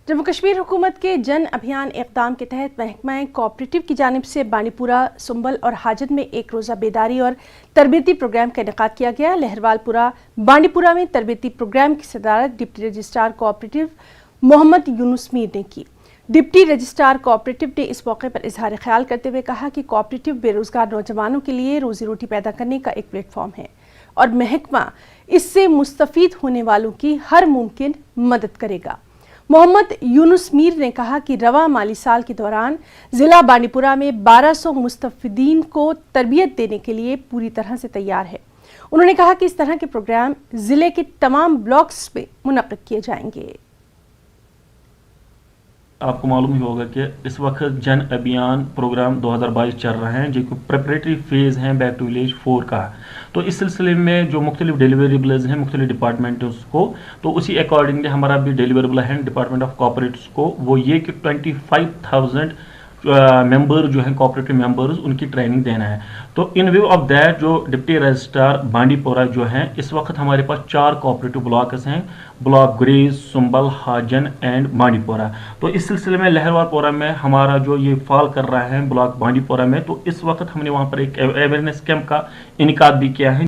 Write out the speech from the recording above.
जम्मू कश्मीर हुकूमत के जन अभियान इक़दाम के तहत महकमा कोऑपरेटिव की जानिब से बांडीपुरा, सुंबल और हाजन में एक रोज़ा बेदारी और तरबियती प्रोग्राम का इनेकाद किया गया। लहरवालपुरा बांडीपुरा में तरबियती प्रोग्राम की सदारत deputy registrar cooperative Mohammad Yunus Mir ने की। डिप्टी रजिस्ट्रार कोऑपरेटिव ने इस मौके पर इजहार ख्याल करते हुए कहा कि कोऑपरेटिव बेरोजगार नौजवानों के लिए रोजी रोटी पैदा करने का एक प्लेटफॉर्म है और महकमा इससे मुस्तफीद होने वालों की हर मुमकिन मदद करेगा। मोहम्मद यूनुस मीर ने कहा कि रवा माली साल के दौरान जिला बांडीपुरा में 1200 मुस्तफीदीन को तरबियत देने के लिए पूरी तरह से तैयार है। उन्होंने कहा कि इस तरह के प्रोग्राम जिले के तमाम ब्लॉक्स में मुनक्किद किए जाएंगे। आपको मालूम ही होगा कि इस वक्त जन अभियान प्रोग्राम 2022 चल रहे हैं, जो कि प्रेपरेटरी फेज़ हैं बैक टू विलेज 4 का। तो इस सिलसिले में जो मुख्तलिफ डिलीवरेबल्स हैं मुख्तलिफ डिपार्टमेंट्स को, तो उसी अकॉर्डिंगली हमारा भी डिलीवरेबल है डिपार्टमेंट ऑफ कोऑपरेटिव्स को, वो ये कि 25,000 मेंबर जो हैं कोऑपरेटिव मेंबर्स, उनकी ट्रेनिंग देना है। तो इन व्यू ऑफ दैट जो डिप्टी रजिस्ट्रार बांडीपुरा जो हैं, इस वक्त हमारे पास 4 कोऑपरेटिव ब्लॉक्स हैं, block Gurez, Sumbal, Hajin and Bandipora. तो इस सिलसिले में लहरवालपुरा में हमारा जो ये फॉल कर रहा है ब्लॉक बांडीपुरा में, तो इस वक्त हमने वहाँ पर एक अवेयरनेस कैंप का इनेकाद भी किया है।